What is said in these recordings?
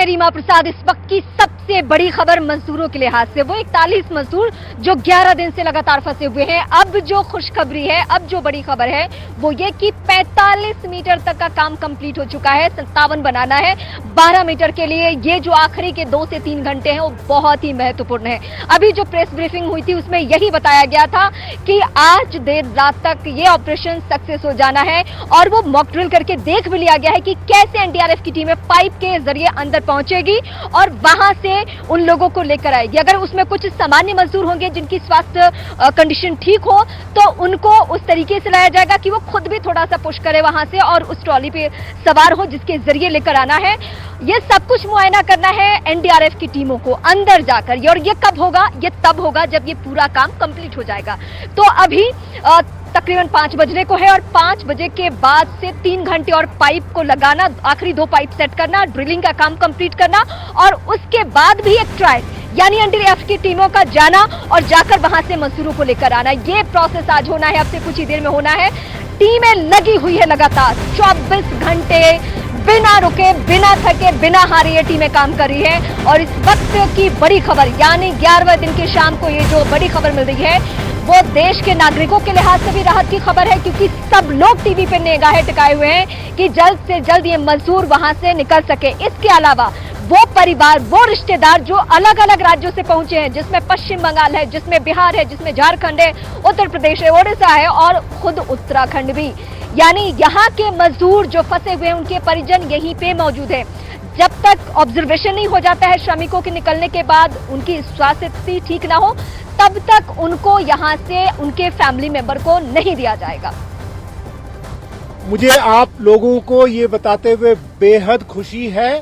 मैं रीमा प्रसाद। इस वक्त की सबसे बड़ी खबर मजदूरों के लिहाज से, वो 41 मजदूर जो 11 दिन से लगातार फंसे हुए हैं। अब जो खुशखबरी है, अब जो बड़ी खबर है वो ये कि 45 मीटर तक का काम कंप्लीट हो चुका है। 57 बनाना है 12 मीटर के लिए। ये जो आखिरी के 2 से 3 घंटे हैं वो बहुत ही महत्वपूर्ण है। अभी जो प्रेस ब्रीफिंग हुई थी उसमें यही बताया गया था कि आज देर रात तक ये ऑपरेशन सक्सेस हो जाना है और वो मॉक ड्रिल करके देख भी लिया गया है कि कैसे एनडीआरएफ की टीमें पाइप के जरिए अंदर पहुंचेगी और वहां से उन लोगों को लेकर आएगी। अगर उसमें कुछ सामान्य मजदूर होंगे जिनकी स्वास्थ्य कंडीशन ठीक हो तो उनको उस तरीके से लाया जाएगा कि वो खुद भी थोड़ा सा पुश करे वहां से और उस ट्रॉली पे सवार हो जिसके जरिए लेकर आना है। ये सब कुछ मुआयना करना है एनडीआरएफ की टीमों को अंदर जाकर, और ये कब होगा? ये तब होगा जब ये पूरा काम कंप्लीट हो जाएगा। तो अभी तकरीबन 5 बजने को है और 5 बजे के बाद से 3 घंटे और पाइप को लगाना, आखिरी 2 पाइप सेट करना, ड्रिलिंग का काम कंप्लीट करना और उसके बाद भी एक ट्रायल यानी एनडीआरएफ की टीमों का जाना और जाकर वहां से मजदूरों को लेकर आना। ये प्रोसेस आज होना है, अब से कुछ ही देर में होना है। टीमें लगी हुई है लगातार 24 घंटे बिना रुके, बिना थके, बिना हारे ये टीमें काम कर रही है। और इस वक्त की बड़ी खबर यानी 11वें दिन की शाम को ये जो बड़ी खबर मिल रही है वो देश के नागरिकों के लिहाज से भी राहत की खबर है, क्योंकि सब लोग टीवी पे निगाहें टिकाए हुए हैं कि जल्द से जल्द ये मजदूर वहां से निकल सके। इसके अलावा वो परिवार, वो रिश्तेदार जो अलग अलग राज्यों से पहुंचे हैं, जिसमें पश्चिम बंगाल है, जिसमें बिहार है, जिसमें झारखंड है, उत्तर प्रदेश है, ओडिशा है और खुद उत्तराखंड भी, यानी यहाँ के मजदूर जो फंसे हुए हैं उनके परिजन यहीं पे मौजूद है। जब तक ऑब्जर्वेशन नहीं हो जाता है श्रमिकों के निकलने के बाद, उनकी स्वास्थ्य स्थिति ठीक ना हो, तब तक उनको यहां से उनके फैमिली मेंबर को नहीं दिया जाएगा। मुझे आप लोगों को ये बताते हुए बेहद खुशी है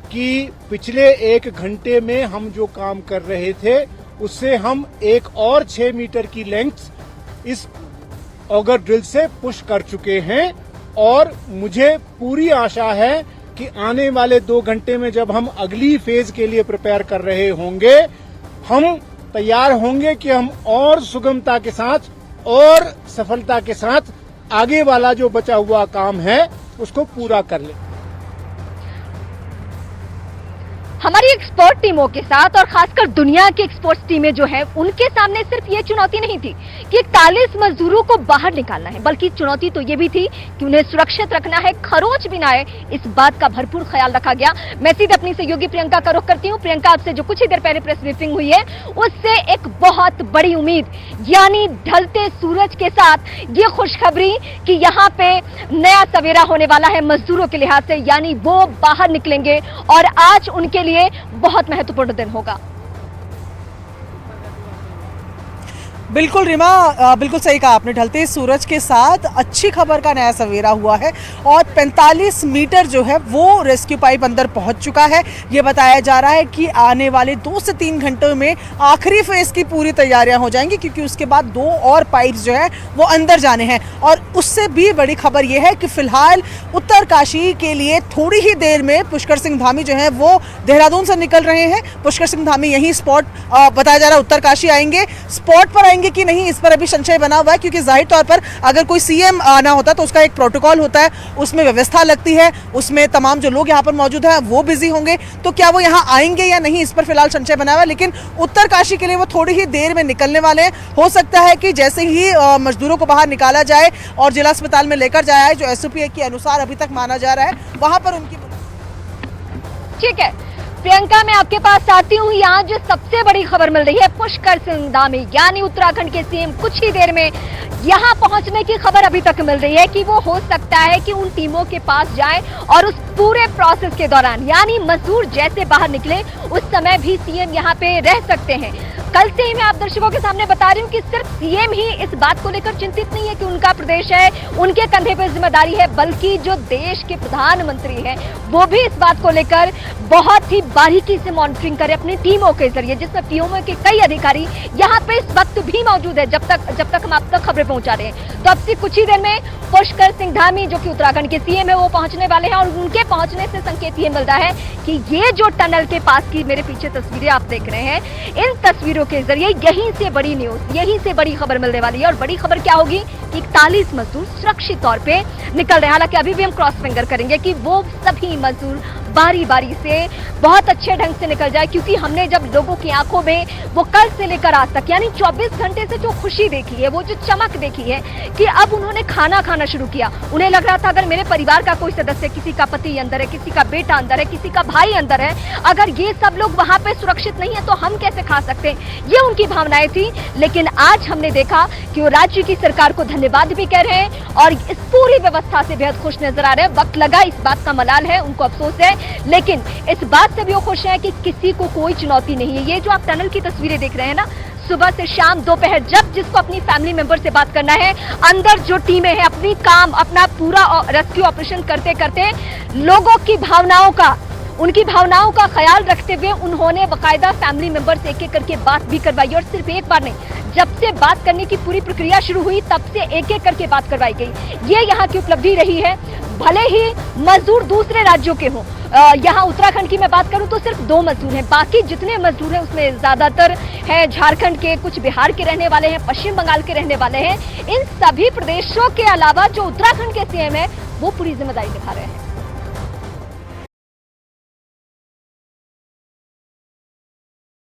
कि पिछले 1 घंटे में हम जो काम कर रहे थे उससे हम एक और 6 मीटर की लेंथ इस ऑगर ड्रिल से पुश कर चुके हैं। और मुझे पूरी आशा है कि आने वाले 2 घंटे में जब हम अगली फेज के लिए प्रिपेयर कर रहे होंगे, हम तैयार होंगे कि हम और सुगमता के साथ और सफलता के साथ आगे वाला जो बचा हुआ काम है उसको पूरा कर लें। हमारी एक्सपर्ट टीमों के साथ और खासकर दुनिया की एक्सपर्ट टीमें जो है उनके सामने सिर्फ ये चुनौती नहीं थी कि 41 मजदूरों को बाहर निकालना है, बल्कि चुनौती तो ये भी थी कि उन्हें सुरक्षित रखना है, खरोच भी ना आए, इस बात का भरपूर ख्याल रखा गया। मैं सीधे अपनी सहयोगी प्रियंका का रुख करती हूँ। प्रियंका, आपसे जो कुछ ही देर पहले प्रेस ब्रीफिंग हुई है उससे एक बहुत बड़ी उम्मीद यानी ढलते सूरज के साथ ये खुशखबरी कि यहाँ पे नया सवेरा होने वाला है मजदूरों के लिहाज से, यानी वो बाहर निकलेंगे और आज उनके लिए बहुत महत्वपूर्ण दिन होगा। बिल्कुल रीमा, बिल्कुल सही कहा आपने। ढलते सूरज के साथ अच्छी खबर का नया सवेरा हुआ है और 45 मीटर जो है वो रेस्क्यू पाइप अंदर पहुंच चुका है। ये बताया जा रहा है कि आने वाले 2 से 3 घंटों में आखिरी फेज की पूरी तैयारियां हो जाएंगी, क्योंकि उसके बाद 2 और पाइप जो है वो अंदर जाने हैं। और उससे भी बड़ी खबर यह है कि फिलहाल उत्तरकाशी के लिए थोड़ी ही देर में पुष्कर सिंह धामी जो है वो देहरादून से निकल रहे हैं। पुष्कर सिंह धामी यही स्पॉट बताया जा रहा है उत्तरकाशी आएंगे। स्पॉट पर आएंगे कि नहीं इस पर अभी संशय बना हुआ है, क्योंकि जाहिर तौर पर अगर कोई सीएम आना होता है तो उसका एक प्रोटोकॉल होता है, उसमें व्यवस्था लगती है, उसमें तमाम जो लोग यहाँ पर मौजूद हैं वो बिजी होंगे। तो क्या वो यहाँ आएंगे या नहीं इस पर फिलहाल संशय बना हुआ है, लेकिन उत्तरकाशी के लिए वो थोड़ी ही देर में निकलने वाले हैं। हो सकता है कि जैसे ही मजदूरों को बाहर निकाला जाए और जिला अस्पताल में लेकर जाया है, जो एसओपी के अनुसार अभी तक माना जा रहा है, वहां पर उनकी। ठीक है प्रियंका, मैं आपके पास आती हूँ। यहाँ जो सबसे बड़ी खबर मिल रही है पुष्कर सिंह धामी यानी उत्तराखंड के सीएम कुछ ही देर में यहाँ पहुंचने की खबर अभी तक मिल रही है कि वो हो सकता है कि उन टीमों के पास जाए और उस पूरे प्रोसेस के दौरान यानी मजदूर जैसे बाहर निकले उस समय भी सीएम यहाँ पे रह सकते हैं। कल से ही मैं आप दर्शकों के सामने बता रही हूँ कि सिर्फ सीएम ही इस बात को लेकर चिंतित नहीं है कि उनका प्रदेश है, उनके कंधे पर जिम्मेदारी है, बल्कि जो देश के प्रधानमंत्री हैं वो भी इस बात को लेकर बहुत ही बारीकी से मॉनिटरिंग करें अपनी टीमों के जरिए, जिसमें पीएमओ के कई अधिकारी यहाँ पे इस वक्त भी मौजूद है जब तक हम आप तक खबरें पहुंचा रहे हैं। तो अब से कुछ ही देर में पुष्कर सिंह धामी जो कि उत्तराखंड के सीएम है वो पहुंचने वाले हैं और उनके पहुंचने से संकेत ये मिल रहा है कि ये जो टनल के पास की मेरे पीछे तस्वीरें आप देख रहे हैं, इन तस्वीरों के जरिए यहीं से बड़ी न्यूज, यहीं से बड़ी खबर मिलने वाली है। और बड़ी खबर क्या होगी कि 41 मजदूर सुरक्षित तौर पे निकल रहे हैं। हालांकि अभी भी हम क्रॉस फिंगर करेंगे कि वो सभी मजदूर बारी बारी से बहुत अच्छे ढंग से निकल जाए, क्योंकि हमने जब लोगों की आंखों में वो कल से लेकर आज तक यानी 24 घंटे से जो खुशी देखी है, वो जो चमक देखी है कि अब उन्होंने खाना खाना शुरू किया। उन्हें लग रहा था अगर मेरे परिवार का कोई सदस्य, किसी का पति अंदर है, किसी का बेटा अंदर है, किसी का भाई अंदर है, अगर ये सब लोग वहां पे सुरक्षित नहीं है तो हम कैसे खा सकते हैं, ये उनकी भावनाएं थी। लेकिन आज हमने देखा कि वो राज्य की सरकार को धन्यवाद भी कह रहे हैं और इस पूरी व्यवस्था से बेहद खुश नजर आ रहे हैं। वक्त लगा, इस बात का मलाल है, उनको अफसोस है, लेकिन इस बात से भी वो खुश हैं कि किसी को कोई चुनौती नहीं है। ये जो आप टनल की तस्वीरें देख रहे हैं ना, सुबह से शाम दोपहर, जब जिसको अपनी फैमिली मेंबर से बात करना है, अंदर जो टीमें हैं अपनी काम अपना पूरा रेस्क्यू ऑपरेशन करते करते लोगों की भावनाओं का, उनकी भावनाओं का ख्याल रखते हुए उन्होंने बाकायदा फैमिली मेंबर से एक एक करके बात भी करवाई। और सिर्फ एक बार नहीं, जब से बात करने की पूरी प्रक्रिया शुरू हुई तब से एक एक करके बात करवाई गई। ये यहाँ की उपलब्धि रही है। भले ही मजदूर दूसरे राज्यों के हों, यहाँ उत्तराखंड की मैं बात करूं तो सिर्फ 2 मजदूर हैं, बाकी जितने मजदूर हैं उसमें ज्यादातर हैं झारखंड के, कुछ बिहार के रहने वाले हैं, पश्चिम बंगाल के रहने वाले हैं। इन सभी प्रदेशों के अलावा जो उत्तराखंड के सीएम है वो पूरी जिम्मेदारी निभा रहे हैं।